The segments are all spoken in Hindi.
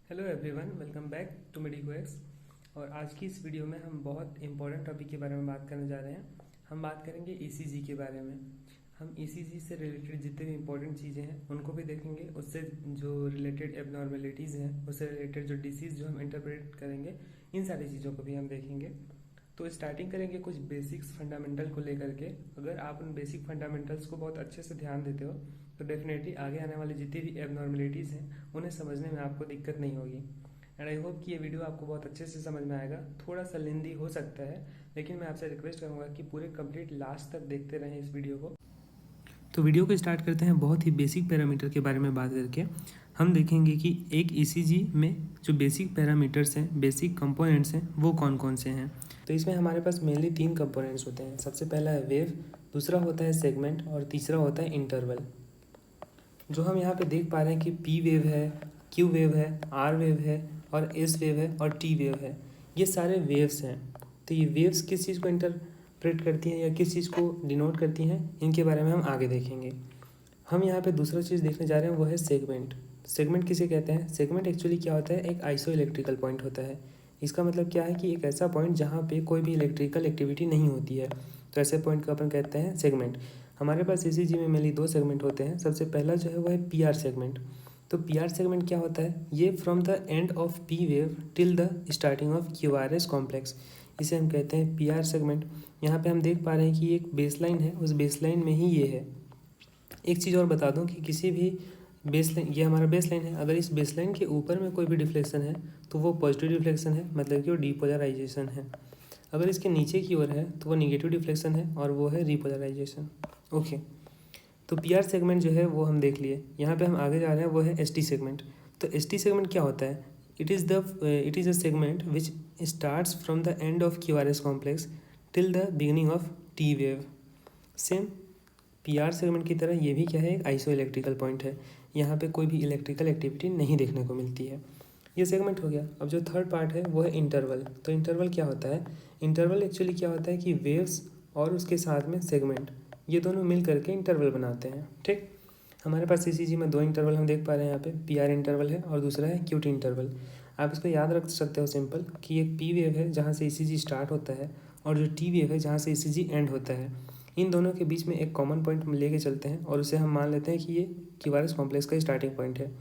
Hello everyone, welcome back to Medico X. और आज की इस वीडियो में हम बहुत इंपॉर्टेंट टॉपिक के बारे में बात करने जा रहे हैं। हम बात करेंगे ईसीजी के बारे में। हम ईसीजी से रिलेटेड जितने भी इंपॉर्टेंट चीज़ें हैं उनको भी देखेंगे, उससे जो रिलेटेड एबनॉर्मेलिटीज़ हैं, उससे रिलेटेड जो डिसीज़ जो हम इंटरप्रेट करेंगे, इन सारी चीज़ों को भी हम देखेंगे। तो स्टार्टिंग करेंगे कुछ बेसिक्स फंडामेंटल को लेकर के। अगर आप उन बेसिक फंडामेंटल्स को बहुत अच्छे से ध्यान देते हो तो डेफिनेटली आगे आने वाली जितनी भी एबनॉर्मेलिटीज़ हैं उन्हें समझने में आपको दिक्कत नहीं होगी। एंड आई होप कि ये वीडियो आपको बहुत अच्छे से समझ में आएगा। थोड़ा सा लेंदी हो सकता है, लेकिन मैं आपसे रिक्वेस्ट करूँगा कि पूरे कंप्लीट लास्ट तक देखते रहें इस वीडियो को। तो वीडियो को स्टार्ट करते हैं बहुत ही बेसिक पैरामीटर के बारे में बात करके। हम देखेंगे कि एक ईसीजी में जो बेसिक पैरामीटर्स हैं, बेसिक कंपोनेंट्स हैं, वो कौन कौन से हैं। तो इसमें हमारे पास मेनली 3 कंपोनेंट्स होते हैं। सबसे पहला है वेव, दूसरा होता है सेगमेंट और तीसरा होता है इंटरवल। जो हम यहाँ पे देख पा रहे हैं कि पी वेव है, क्यू वेव है, आर वेव है और एस वेव है और टी वेव है। ये सारे वेव्स हैं। तो ये वेव्स किस चीज़ को इंटरप्रेट करती हैं या किस चीज़ को डिनोट करती हैं, इनके बारे में हम आगे देखेंगे। हम यहाँ पे दूसरा चीज़ देखने जा रहे हैं, वो है सेगमेंट। सेगमेंट किसे कहते हैं? सेगमेंट एक्चुअली क्या होता है? एक आइसो इलेक्ट्रिकल पॉइंट होता है। इसका मतलब क्या है कि एक ऐसा पॉइंट जहाँ पे कोई भी इलेक्ट्रिकल एक्टिविटी नहीं होती है, तो ऐसे पॉइंट को अपन कहते हैं सेगमेंट। हमारे पास ईसीजी में मेनली 2 सेगमेंट होते हैं। सबसे पहला जो है वो है पीआर सेगमेंट। तो पीआर सेगमेंट क्या होता है? ये from the end of P wave till the starting of QRS complex, इसे हम कहते हैं पीआर सेगमेंट। यहाँ पे हम देख पा रहे हैं कि एक बेसलाइन है, उस बेसलाइन में ही ये है। एक चीज़ और बता दूं कि किसी भी बेसलाइन, ये हमारा बेसलाइन है, अगर इस बेसलाइन के ऊपर में कोई भी डिफ्लेक्शन है तो वो पॉजिटिव डिफ्लेक्शन है, मतलब कि वो डीपोलराइजेशन है। अगर इसके नीचे की ओर है तो वो निगेटिव डिफ्लेक्शन है और वो है रीपोलराइजेशन। ओके, तो पीआर सेगमेंट जो है वो हम देख लिए। यहाँ पे हम आगे जा रहे हैं, वो है एसटी सेगमेंट। तो एसटी सेगमेंट क्या होता है? It is a segment which starts from the end of QRS complex till the beginning of T wave. Same PR segment की तरह ये भी क्या है? एक आइसो इलेक्ट्रिकल पॉइंट है। यहाँ पे कोई भी इलेक्ट्रिकल एक्टिविटी नहीं देखने को मिलती है। ये सेगमेंट हो गया। अब जो थर्ड पार्ट है वो है इंटरवल। तो इंटरवल क्या होता है? इंटरवल एक्चुअली क्या होता है कि वेव्स और उसके साथ में सेगमेंट, ये दोनों मिल करके इंटरवल बनाते हैं। ठीक, हमारे पास ईसीजी में 2 इंटरवल हम देख पा रहे हैं। यहाँ पे पीआर इंटरवल है और दूसरा है क्यूटी इंटरवल। आप इसको याद रख सकते हो सिंपल, कि एक पी वेव है जहाँ से ईसीजी स्टार्ट होता है और जो टी वेव है जहाँ से ईसीजी एंड होता है। इन दोनों के बीच में एक कॉमन पॉइंट हम लेके चलते हैं और उसे हम मान लेते हैं कि ये क्यूआरएस कॉम्प्लेक्स का स्टार्टिंग पॉइंट है।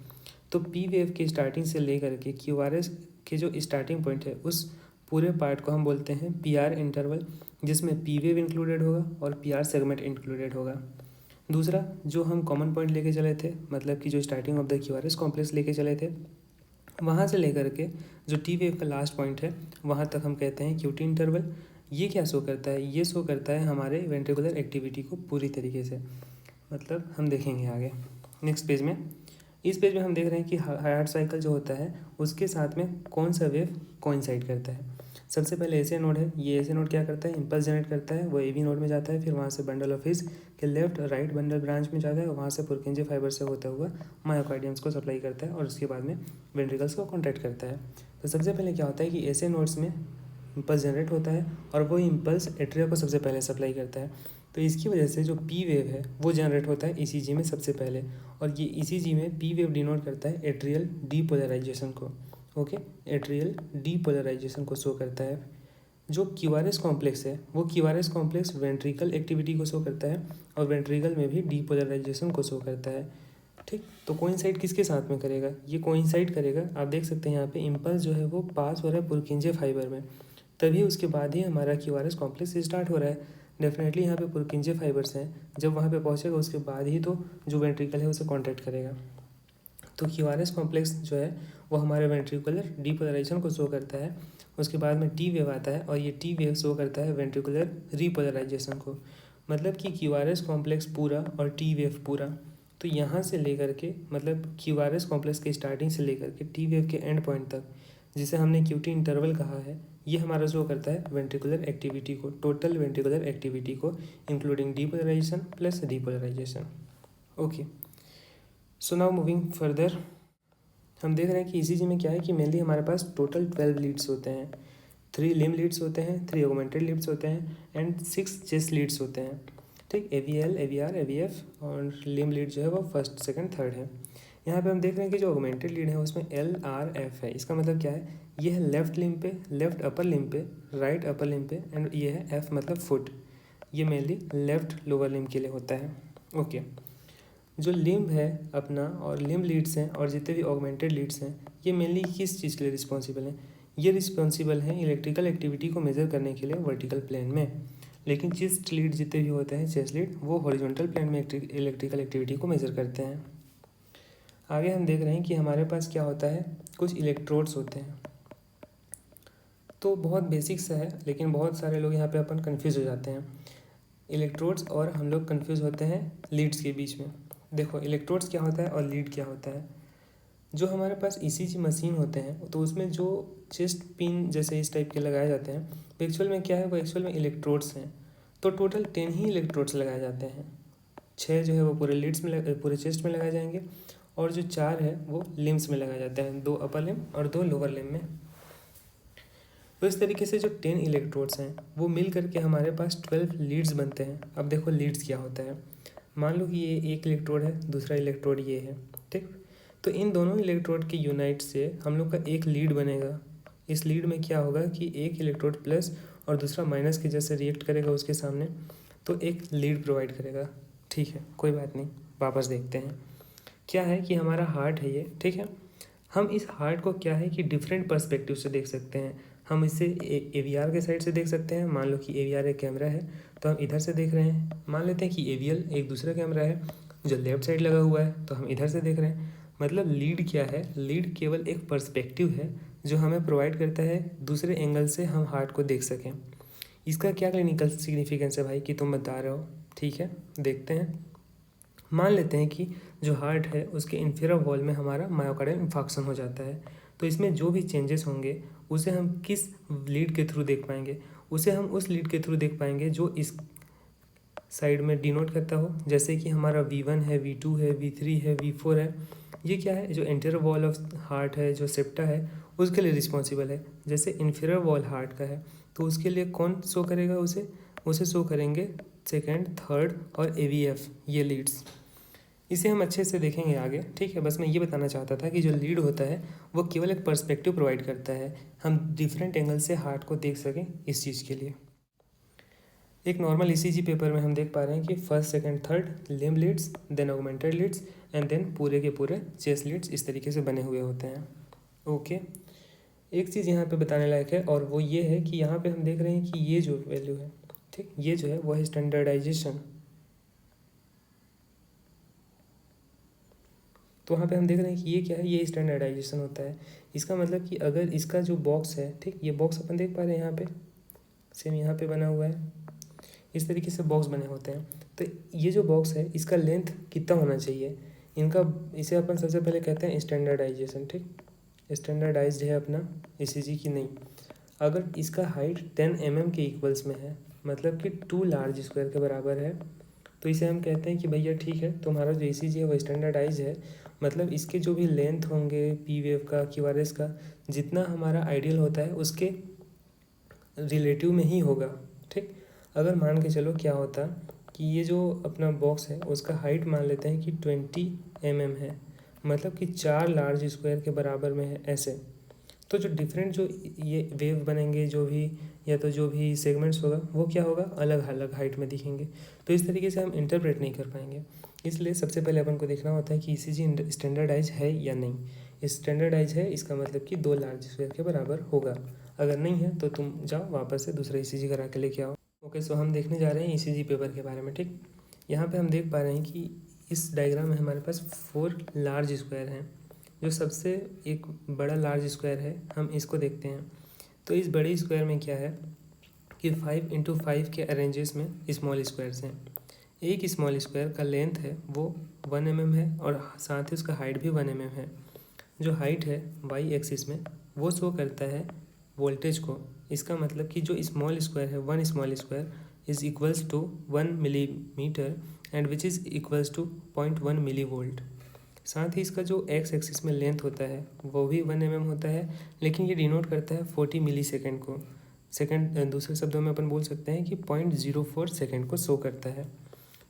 तो पी वेव के स्टार्टिंग से लेकर के क्यूआरएस के जो स्टार्टिंग पॉइंट है, उस पूरे पार्ट को हम बोलते हैं पीआर इंटरवल, जिसमें पी वेव इंक्लूडेड होगा और पीआर सेगमेंट इंक्लूडेड होगा। दूसरा जो हम कॉमन पॉइंट लेके चले थे, मतलब कि जो starting of the QRS complex लेके चले थे, वहाँ से लेकर के जो टी वेव का लास्ट पॉइंट है वहाँ तक हम कहते हैं क्यूटी इंटरवल। ये क्या शो करता है? ये शो करता है हमारे वेंट्रिकुलर एक्टिविटी को पूरी तरीके से। मतलब हम देखेंगे आगे नेक्स्ट पेज में। इस पेज में हम देख रहे हैं कि हार्ट साइकिल जो होता है उसके साथ में कौन सा वेव कोइंसाइड करता है। सबसे पहले एसे नोड है। ये एसे नोड क्या करता है? इम्पल्स जनरेट करता है। वो एवी नोड में जाता है, फिर वहाँ से बंडल ऑफ हिज के लेफ्ट राइट बंडल ब्रांच में जाता है और वहाँ से पुरकिंजे फाइबर से होता हुआ मायोकार्डियम्स को सप्लाई करता है और उसके बाद में वेंट्रिकल्स को कॉन्ट्रैक्ट करता है। तो सबसे पहले क्या होता है कि ऐसे नोड्स में इम्पल्स जनरेट होता है और वो इम्पल्स एट्रिया को सबसे पहले सप्लाई करता है। तो इसकी वजह से जो पी वेव है वो जनरेट होता है ईसीजी में सबसे पहले, और ये ईसीजी में पी वेव डिनोट करता है एट्रियल डीपोलराइजेशन को। ओके, एट्रियल डीपोलराइजेशन को शो करता है। जो क्यूआरएस कॉम्प्लेक्स है वो क्यूआरएस कॉम्प्लेक्स वेंट्रिकल एक्टिविटी को शो करता है और वेंट्रिकल में भी डीपोलराइजेशन को शो करता है। ठीक, तो कोइंसाइड किसके साथ में करेगा? ये कोइंसाइड करेगा, आप देख सकते हैं यहाँ पे इम्पल्स जो है वो पास हो रहा है पुरकिंजे फाइबर में, तभी उसके बाद ही हमारा क्यूआरएस कॉम्प्लेक्स स्टार्ट हो रहा है। डेफिनेटली यहाँ पे पुरकिंजे फाइबर्स हैं, जब वहाँ पे पहुँचेगा उसके बाद ही तो जो वेंट्रिकल है उसे कॉन्ट्रैक्ट करेगा। तो क्यूआरएस कॉम्प्लेक्स जो है वो हमारे वेंट्रिकुलर डीपोलराइजेशन को शो करता है। उसके बाद में टी वेव आता है और ये टी वेव शो करता है वेंट्रिकुलर रीपोलराइजेशन को। मतलब कि क्यूआरएस कॉम्प्लेक्स पूरा और टी वेव पूरा। तो यहाँ से लेकर के, मतलब क्यूआरएस कॉम्प्लेक्स के स्टार्टिंग से लेकर के टी वेव के एंड पॉइंट तक, जिसे हमने क्यूटी इंटरवल कहा है, ये हमारा शो करता है वेंट्रिकुलर एक्टिविटी को, टोटल वेंट्रिकुलर एक्टिविटी को, including depolarisation plus depolarisation. Okay, so now moving further, हम देख रहे हैं कि ईसीजी में क्या है कि मेनली हमारे पास टोटल 12 लीड्स होते हैं। 3 लिम्ब लीड्स होते हैं, 3 ऑगमेंटेड लीड्स होते हैं एंड 6 चेस्ट लीड्स होते हैं। ठीक, AVL, AVR, AVF और लिम्ब लीड जो है वो फर्स्ट सेकंड थर्ड है। यहाँ पे हम देख रहे हैं कि जो ऑगमेंटेड लीड है उसमें LRF है। इसका मतलब क्या है, ये है लेफ्ट लिम्ब पे, लेफ्ट अपर लिम्ब पे, राइट अपर लिम्ब पे, एंड ये है F मतलब फुट। ये मेनली लेफ्ट लोअर लिम्ब के लिए होता है। ओके, जो लिम्ब है अपना और लिम्ब लीड्स हैं और जितने भी ऑगमेंटेड लीड्स हैं, ये मेनली किस चीज़ के लिए रिस्पॉन्सिबल हैं? ये रिस्पॉन्सिबल हैं इलेक्ट्रिकल एक्टिविटी को मेज़र करने के लिए वर्टिकल प्लेन में। लेकिन चेस्ट लीड जितने भी होते हैं, चेस्ट लीड, वो हॉरिजॉन्टल प्लेन में इलेक्ट्रिकल एक्टिविटी को मेज़र करते हैं। आगे हम देख रहे हैं कि हमारे पास क्या होता है, कुछ इलेक्ट्रोड्स होते हैं। तो बहुत बेसिक सा है, लेकिन बहुत सारे लोग यहाँ पे अपन कंफ्यूज हो जाते हैं। इलेक्ट्रोड्स और हम लोग कंफ्यूज होते हैं लीड्स के बीच में। देखो, इलेक्ट्रोड्स क्या होता है और लीड क्या होता है। जो हमारे पास ECG मशीन होते हैं, तो उसमें जो चेस्ट पिन जैसे इस टाइप के लगाए जाते हैं, तो एक्चुअल में क्या है, वो एक्चुअल में इलेक्ट्रोड्स हैं। तो टोटल 10 ही इलेक्ट्रोड्स लगाए जाते हैं। 6 जो है वो पूरे लीड्स में पूरे चेस्ट में लगाए जाएंगे, और जो 4 है वो लिम्स में लगाए जाते हैं, 2 अपर लिम्ब और 2 लोअर लिम्ब में। तो इस तरीके से जो 10 इलेक्ट्रोड्स हैं वो मिल करके हमारे पास 12 लीड्स बनते हैं। अब देखो लीड्स क्या होता है। मान लो कि ये एक इलेक्ट्रोड है, दूसरा इलेक्ट्रोड ये है, ठीक। तो इन दोनों इलेक्ट्रोड के यूनाइट से हम लोग का एक लीड बनेगा। इस लीड में क्या होगा कि एक इलेक्ट्रोड प्लस और दूसरा माइनस के जैसे रिएक्ट करेगा उसके सामने, तो एक लीड प्रोवाइड करेगा। ठीक है, कोई बात नहीं, वापस देखते हैं। क्या है कि हमारा हार्ट है ये, ठीक है। हम इस हार्ट को क्या है कि डिफरेंट पर्सपेक्टिव से देख सकते हैं। हम इसे AVR के साइड से देख सकते हैं। मान लो कि AVR एक कैमरा है, तो हम इधर से देख रहे हैं। मान लेते हैं कि AVL एक दूसरा कैमरा है जो लेफ्ट साइड लगा हुआ है, तो हम इधर से देख रहे हैं। मतलब लीड क्या है, लीड केवल एक पर्सपेक्टिव है जो हमें प्रोवाइड करता है दूसरे एंगल से हम हार्ट को देख सकें। इसका क्या क्लिनिकल सिग्निफिकेंस है भाई कि तुम बता रहे हो, ठीक है, देखते हैं। मान लेते हैं कि जो हार्ट है उसके इंफीरियर वॉल में हमारा मायोकार्डियल इंफार्क्शन हो जाता है, तो इसमें जो भी चेंजेस होंगे उसे हम किस लीड के थ्रू देख पाएंगे? उसे हम उस लीड के थ्रू देख पाएंगे जो इस साइड में डिनोट करता हो। जैसे कि हमारा V1 है, V2 है, V3 है, V4 है। ये क्या है, जो इंटीरियर वॉल ऑफ हार्ट है, जो सेप्टा है, उसके लिए रिस्पॉन्सिबल है। जैसे इंफीरियर वॉल हार्ट का है, तो उसके लिए कौन शो करेगा उसे शो करेंगे सेकेंड, थर्ड और AVF, ये लीड्स। इसे हम अच्छे से देखेंगे आगे, ठीक है। बस मैं ये बताना चाहता था कि जो लीड होता है वो केवल एक पर्सपेक्टिव प्रोवाइड करता है, हम डिफरेंट एंगल से हार्ट को देख सकें इस चीज़ के लिए। एक नॉर्मल ECG पेपर में हम देख पा रहे हैं कि first, second, third limb leads, then augmented leads, and then पूरे के पूरे चेस्ट लीड्स इस तरीके से बने हुए होते हैं। ओके, एक चीज़ यहाँ पे बताने लायक है, और वो ये है कि यहाँ पे हम देख रहे हैं कि ये जो वैल्यू है, ठीक, ये जो है वो है स्टैंडर्डाइजेशन। तो वहाँ पे हम देख रहे हैं कि ये क्या है, ये स्टैंडर्डाइजेशन होता है। इसका मतलब कि अगर इसका जो बॉक्स है, ठीक, ये बॉक्स अपन देख पा रहे हैं यहाँ पे, सेम यहाँ पे बना हुआ है, इस तरीके से बॉक्स बने होते हैं। तो ये जो बॉक्स है इसका लेंथ कितना होना चाहिए इनका, इसे अपन सबसे पहले कहते हैं स्टैंडर्डाइजेशन, ठीक। स्टैंडर्डाइज्ड है अपना ECG की नहीं। अगर इसका हाइट 10 mm के इक्वल्स में है, मतलब कि 2 लार्ज स्क्वायर के बराबर है, तो इसे हम कहते हैं कि भैया ठीक है, तुम्हारा जो ECG है वो स्टैंडर्डाइज है। मतलब इसके जो भी लेंथ होंगे P वेव का, QRS का, जितना हमारा आइडियल होता है उसके रिलेटिव में ही होगा, ठीक। अगर मान के चलो क्या होता कि ये जो अपना बॉक्स है उसका हाइट मान लेते हैं कि 20 mm है, मतलब कि 4 लार्ज स्क्वायर के बराबर में है ऐसे, तो जो डिफरेंट जो ये वेव बनेंगे, जो भी या तो जो भी सेगमेंट्स होगा वो क्या होगा, अलग अलग हाइट में दिखेंगे। तो इस तरीके से हम इंटरप्रेट नहीं कर पाएंगे। इसलिए सबसे पहले अपन को देखना होता है कि ECG स्टैंडर्डाइज है या नहीं। स्टैंडर्डाइज है इसका मतलब कि 2 लार्ज स्क्वायर के बराबर होगा। अगर नहीं है तो तुम जाओ वापस से दूसरा ECG करा के लेके आओ। ओके, सो हम देखने जा रहे हैं ECG पेपर के बारे में, ठीक। यहाँ पे हम देख पा रहे हैं कि इस डायग्राम में हमारे पास 4 लार्ज स्क्वायर हैं। जो सबसे एक बड़ा लार्ज स्क्वायर है, हम इसको देखते हैं। तो इस बड़े स्क्वायर में क्या है कि 5 × 5 के अरेंजेस में स्मॉल स्क्वायर्स हैं। एक स्मॉल स्क्वायर का लेंथ है वो 1 mm है, और साथ ही उसका हाइट भी 1 mm है। जो हाइट है Y एक्सिस में वो शो करता है वोल्टेज को। इसका मतलब कि जो स्मॉल स्क्वायर है, 1 small square is equals to 1 millimetre and which is equals to 0.1 millivolt. साथ ही इसका जो X एक्सिस में लेंथ होता है वो भी 1 mm होता है, लेकिन ये डिनोट करता है 40 मिली सेकेंड को। सेकेंड दूसरे शब्दों में अपन बोल सकते हैं कि 0.04 सेकेंड को शो करता है।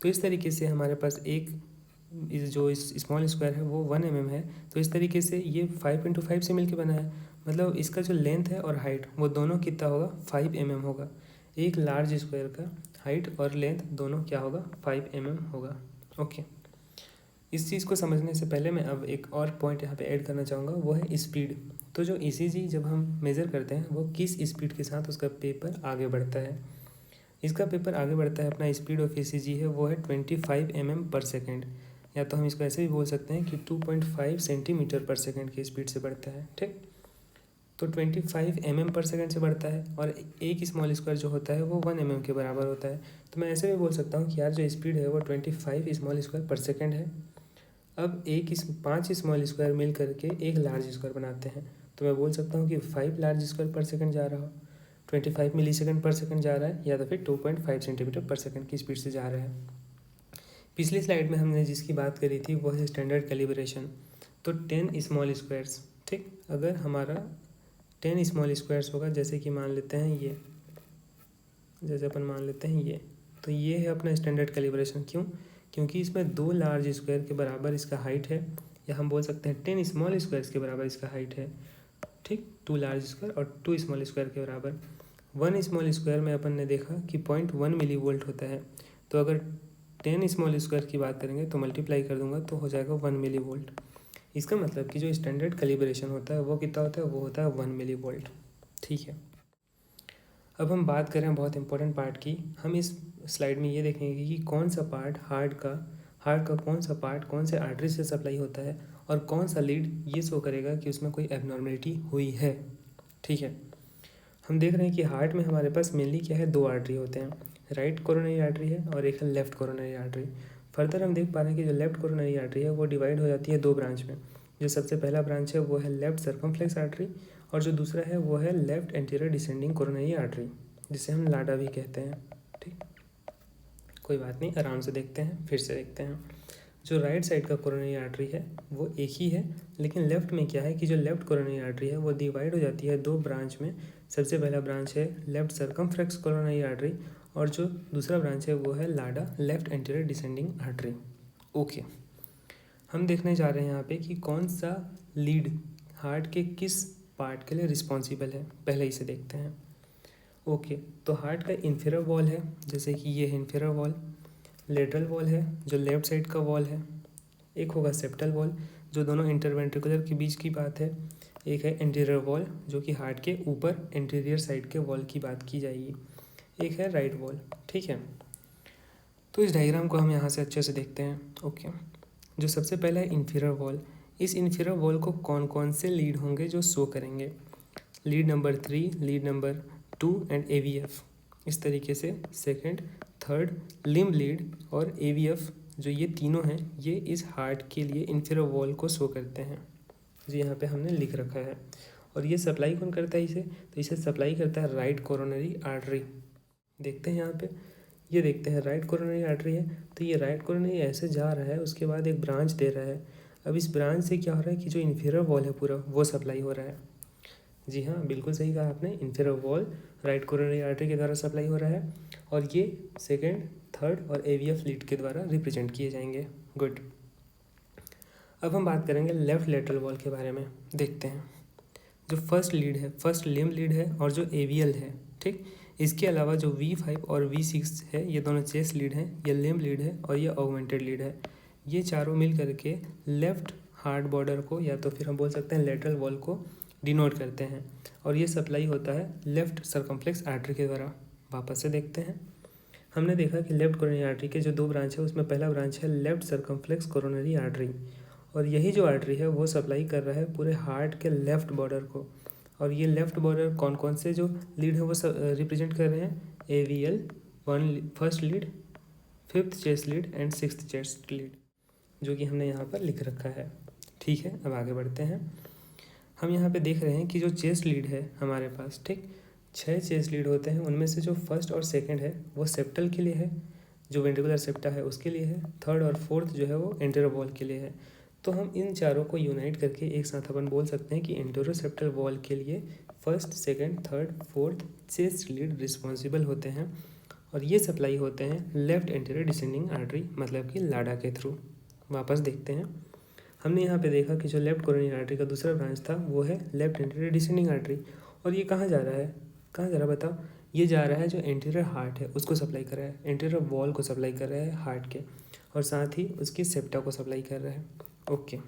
तो इस तरीके से हमारे पास एक इस जो स्मॉल स्क्वायर है वो 1 mm है, तो इस तरीके से ये 5 × 5 से मिलकर बना है, मतलब इसका जो लेंथ है और हाइट वो दोनों कितना होगा, 5 mm होगा। एक लार्ज स्क्वायर का हाइट और लेंथ दोनों क्या होगा, 5 mm होगा। ओके, इस चीज़ को समझने से पहले मैं अब एक और पॉइंट यहाँ पे ऐड करना चाहूँगा, वो है स्पीड। तो जो ECG जब हम मेज़र करते हैं वो किस स्पीड के साथ उसका पेपर आगे बढ़ता है। इसका पेपर आगे बढ़ता है, अपना स्पीड ऑफ ECG है वो है 25 mm/s, या तो हम इसको ऐसे भी बोल सकते हैं कि 2.5 cm/s की स्पीड से बढ़ता है। ठीक, तो 25 mm/s से बढ़ता है, और एक स्मॉल स्क्वायर जो होता है वो 1 mm के बराबर होता है। तो मैं ऐसे भी बोल सकता हूँ कि यार जो स्पीड है वो 25 स्मॉल स्क्वायर पर सेकेंड है। अब 5 स्मॉल स्क्वायर मिल करके एक लार्ज स्क्वायर बनाते हैं, तो मैं बोल सकता हूँ कि 5 लार्ज स्क्वायर पर सेकंड जा रहा हो, 25 मिलीसेकंड/सेकंड जा रहा है, या तो फिर 2.5 cm/s की स्पीड से जा रहा है। पिछली स्लाइड में हमने जिसकी बात करी थी वो है स्टैंडर्ड कैलिब्रेशन। तो 10 स्मॉल स्क्वायर्स, ठीक, अगर हमारा 10 स्मॉल स्क्वायर्स होगा, जैसे कि मान लेते हैं ये, जैसे अपन मान लेते हैं ये, तो ये है अपना स्टैंडर्ड कैलिब्रेशन। क्यों? क्योंकि इसमें 2 लार्ज स्क्वायर के बराबर इसका हाइट है, या हम बोल सकते हैं 10 स्मॉल स्क्वायर्स के बराबर इसका हाइट है। ठीक, 2 लार्ज स्क्वायर और 2 स्मॉल स्क्वायर के बराबर। 1 स्मॉल स्क्वायर में अपन ने देखा कि 0.1 मिलीवोल्ट होता है, तो अगर 10 स्मॉल स्क्वायर की बात करेंगे तो मल्टीप्लाई कर दूंगा तो हो जाएगा 1 मिलीवोल्ट। इसका मतलब कि जो स्टैंडर्ड कैलिब्रेशन होता है वो कितना होता है, वो होता है 1 मिलीवोल्ट। ठीक है, अब हम बात करें बहुत इंपॉर्टेंट पार्ट की। हम इस स्लाइड में ये देखेंगे कि कौन सा पार्ट हार्ट का कौन सा पार्ट कौन से आर्टरी से सप्लाई होता है, और कौन सा लीड ये शो करेगा कि उसमें कोई एबनॉर्मलिटी हुई है। ठीक है, हम देख रहे हैं कि हार्ट में हमारे पास मेनली क्या है, 2 आर्टरी होते हैं, राइट कोरोनरी आर्टरी है और एक है लेफ्ट कोरोनरी आर्टरी। फर्दर हम देख पा रहे हैं कि जो लेफ्ट कोरोनरी आर्टरी है वो डिवाइड हो जाती है 2 ब्रांच में। जो सबसे पहला ब्रांच है वो है लेफ्ट सर्कमफ्लेक्स आर्टरी, और जो दूसरा है वो है left anterior descending coronary artery, जिसे हम लाडा भी कहते हैं। ठीक, कोई बात नहीं, आराम से देखते हैं, फिर से देखते हैं। जो राइट साइड का कोरोनरी आर्टरी है वो एक ही है, लेकिन लेफ्ट में क्या है कि जो लेफ्ट कोरोनरी आर्टरी है वो डिवाइड हो जाती है 2 ब्रांच में। सबसे पहला ब्रांच है लेफ्ट सर्कमफ्लेक्स कोरोनरी आर्टरी, और जो दूसरा ब्रांच है वो है LAD left anterior descending artery. Okay, हम देखने जा रहे हैं यहाँ पे कि कौन सा लीड हार्ट के किस पार्ट के लिए रिस्पॉन्सिबल है, पहले इसे देखते हैं। ओके, तो हार्ट का इन्फीरियर वॉल है, जैसे कि ये इन्फीरियर वॉल, लेटरल वॉल है जो लेफ्ट साइड का वॉल है, एक होगा सेप्टल वॉल जो दोनों इंटरवेंट्रिकुलर के बीच की बात है, एक है एंटीरियर वॉल जो कि हार्ट के ऊपर एंटीरियर साइड के वॉल की बात की जाएगी, एक है राइट वॉल। ठीक है, तो इस डायग्राम को हम यहाँ से अच्छे से देखते हैं। ओके, जो सबसे पहला है इन्फीरियर वॉल, इस इन्फीरियर वॉल को कौन कौन से लीड होंगे जो शो करेंगे, lead number 3, lead number 2 and AVF। इस तरीके से सेकंड, थर्ड, लिम्ब लीड और AVF जो ये तीनों हैं ये इस हार्ट के लिए इन्फीरियर वॉल को शो करते हैं, जो यहाँ पे हमने लिख रखा है। और ये सप्लाई कौन करता है इसे, तो इसे सप्लाई करता है राइट कोरोनरी आर्टरी। देखते हैं यहाँ पे, ये देखते हैं राइट कोरोनरी आर्टरी है, तो ये राइट कोरोनरी ऐसे जा रहा है, उसके बाद एक ब्रांच दे रहा है। अब इस ब्रांच से क्या हो रहा है कि जो इन्फीरियर वॉल है पूरा वो सप्लाई हो रहा है। जी हाँ, बिल्कुल सही कहा आपने, inferior wall right coronary artery के द्वारा सप्लाई हो रहा है, और ये सेकंड, थर्ड और AVF लीड के द्वारा रिप्रेजेंट किए जाएंगे। गुड, अब हम बात करेंगे लेफ्ट लेटरल वॉल के बारे में। देखते हैं, जो फर्स्ट लीड है, फर्स्ट लिम्ब लीड है, और जो AVL है, ठीक, इसके अलावा जो V5 और V6 है ये दोनों चेस्ट लीड हैं, ये लिम्ब लीड है और ये ऑगमेंटेड लीड है। ये चारों मिल करके लेफ्ट हार्ट बॉर्डर को, या तो फिर हम बोल सकते हैं लेटरल वॉल को डिनोट करते हैं, और ये सप्लाई होता है लेफ्ट सर्कमफ्लेक्स आर्टरी के द्वारा। वापस से देखते हैं, हमने देखा कि लेफ्ट कोरोनरी आर्टरी के जो 2 ब्रांच है उसमें पहला ब्रांच है लेफ्ट सर्कमफ्लेक्स कोरोनरी आर्टरी, और यही जो आर्टरी है वो सप्लाई कर रहा है पूरे हार्ट के लेफ्ट बॉर्डर को। और ये लेफ्ट बॉर्डर कौन कौन से जो लीड है वो रिप्रेजेंट कर रहे हैं, AVL 1 first lead, 5th chest lead and 6th chest lead, जो कि हमने यहाँ पर लिख रखा है। ठीक है, अब आगे बढ़ते हैं। हम यहाँ पे देख रहे हैं कि जो चेस्ट लीड है हमारे पास, ठीक, 6 चेस्ट लीड होते हैं, उनमें से जो फर्स्ट और सेकंड है वो सेप्टल के लिए है, जो वेंट्रिकुलर सेप्टा है उसके लिए है, थर्ड और फोर्थ जो है वो एंटीरियर वॉल के लिए है। तो हम इन चारों को यूनाइट करके एक साथ अपन बोल सकते हैं कि एंटीरियर सेप्टल वॉल के लिए first, second, third, fourth chest lead responsible होते हैं, और ये सप्लाई होते हैं लेफ्ट एंटीरियर डिसेंडिंग आर्टरी मतलब कि लाडा के थ्रू। वापस देखते हैं। हमने यहाँ पे देखा कि जो लेफ्ट कोरोनरी आर्टरी का दूसरा ब्रांच था वो है लेफ्ट एंटीरियर डिसेंडिंग आर्टरी, और ये कहाँ जा रहा है, कहाँ जा रहा है बताओ? ये जा रहा है जो एंटीरियर हार्ट है उसको सप्लाई कर रहा है, एंटीरियर वॉल को सप्लाई कर रहा है हार्ट के, और साथ ही उसकी सेप्टा को सप्लाई कर रहा है। ओके,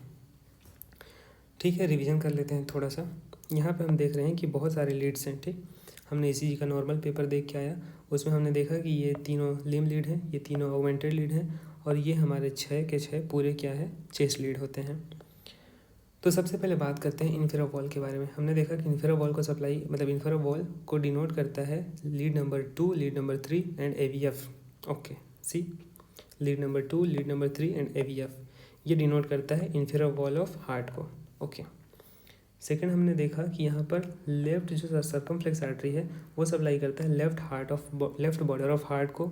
ठीक है, रिवीजन कर लेते हैं थोड़ा सा। यहाँ पे हम देख रहे हैं कि बहुत सारे लीड्स हैं। ठीक, हमने ECG का नॉर्मल पेपर देख के आया, उसमें हमने देखा कि ये तीनों लिम्ब लीड हैं, ये तीनों ऑगमेंटेड लीड हैं, और ये हमारे 6 के 6 पूरे क्या है, चेस्ट लीड होते हैं। तो सबसे पहले बात करते हैं इन्फेरा वॉल के बारे में। हमने देखा कि इन्फेरा वॉल को सप्लाई मतलब इन्फेरा वॉल को डिनोट करता है lead number 2, lead number 3 and AVF। Okay, see, lead number 2, lead number 3 and AVF, ये डिनोट करता है इन्फेरा वॉल ऑफ हार्ट को। ओके, सेकंड हमने देखा कि यहाँ पर लेफ्ट जो सर्कमफ्लेक्स आर्टरी है वो सप्लाई करता है लेफ्ट बॉर्डर ऑफ हार्ट को,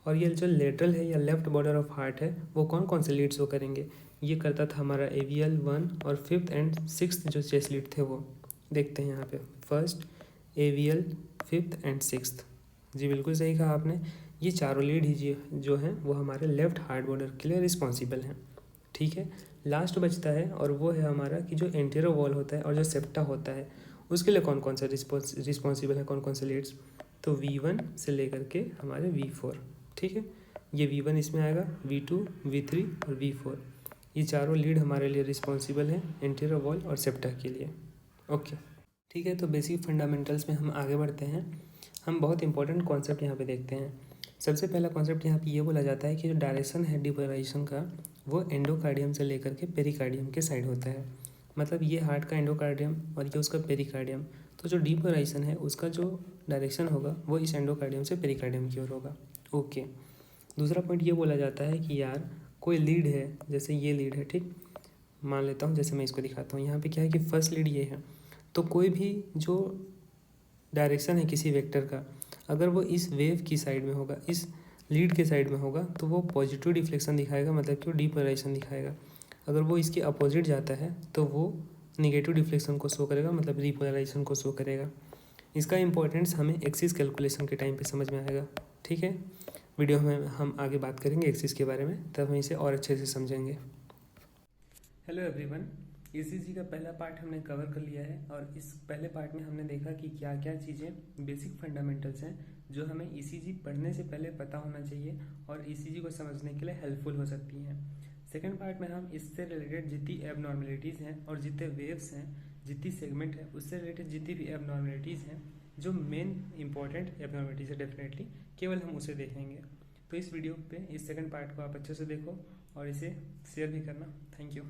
और ये जो लेटरल है या लेफ्ट बॉर्डर ऑफ हार्ट है वो कौन कौन से लीड्स वो करेंगे, ये करता था हमारा AVL 1 और 5th एंड 6th जो चेस्ट लीड थे वो देखते हैं यहाँ पे। First AVL, 5th and 6th, जी बिल्कुल सही कहा आपने, ये चारों लीड ही जो हैं वो हमारे लेफ्ट हार्ट बॉर्डर के लिए रिस्पॉन्सिबल हैं। ठीक है, लास्ट बचता है और वो है हमारा कि जो एंटीरियर वॉल होता है और जो सेप्टा होता है उसके लिए कौन कौन सा रिस्पॉन्सिबल है, कौन कौन से लीड्स, तो V1 से लेकर के हमारे V4। ठीक है, ये V1 इसमें आएगा, V2, V3 और V4, ये चारों लीड हमारे लिए रिस्पॉन्सिबल हैं एंटीरियर वॉल और सेप्टा के लिए। ओके, ठीक है, तो बेसिक फंडामेंटल्स में हम आगे बढ़ते हैं। हम बहुत इंपॉर्टेंट कॉन्सेप्ट यहाँ पे देखते हैं। सबसे पहला कॉन्सेप्ट यहाँ पे ये बोला जाता है कि जो डायरेक्शन है डिपोलराइजेशन का वो एंडोकार्डियम से लेकर के पेरिकार्डियम के साइड होता है। मतलब ये हार्ट का एंडोकार्डियम और ये उसका पेरिकार्डियम, तो जो डिपोलराइजेशन है उसका जो डायरेक्शन होगा वो इस एंडोकार्डियम से पेरिकार्डियम की ओर होगा। ओके, दूसरा पॉइंट ये बोला जाता है कि यार कोई लीड है, जैसे ये लीड है, ठीक, मान लेता हूँ, जैसे मैं इसको दिखाता हूँ, यहाँ पे क्या है कि फर्स्ट लीड ये है, तो कोई भी जो डायरेक्शन है किसी वेक्टर का अगर वो इस वेव की साइड में होगा, इस लीड के साइड में होगा, तो वो पॉजिटिव डिफ्लेक्शन दिखाएगा, मतलब कि वो डीपोलराइजेशन दिखाएगा। अगर वो इसके अपोजिट जाता है तो वो निगेटिव डिफ्लेक्शन को शो करेगा, मतलब रिपोलराइजेशन को शो करेगा। इसका इंपॉर्टेंस हमें एक्सिस कैलकुलेशन के टाइम पे समझ में आएगा। ठीक है, वीडियो में हम आगे बात करेंगे एक्सिस के बारे में, तब हम इसे और अच्छे से समझेंगे। हेलो एवरीवन, ECG का पहला पार्ट हमने कवर कर लिया है, और इस पहले पार्ट में हमने देखा कि क्या क्या चीज़ें बेसिक फंडामेंटल्स हैं जो हमें ECG पढ़ने से पहले पता होना चाहिए और ECG को समझने के लिए हेल्पफुल हो सकती हैं। सेकंड पार्ट में हम इससे रिलेटेड जितनी एबनॉर्मलिटीज़ हैं और जितने वेव्स हैं, जितनी सेगमेंट है, उससे रिलेटेड जितनी भी एबनॉर्मलिटीज़ हैं, जो मेन इंपॉर्टेंट एबनॉर्मलिटीज़ है डेफिनेटली, केवल हम उसे देखेंगे। तो इस वीडियो पे इस सेकंड पार्ट को आप अच्छे से देखो और इसे शेयर भी करना। Thank you.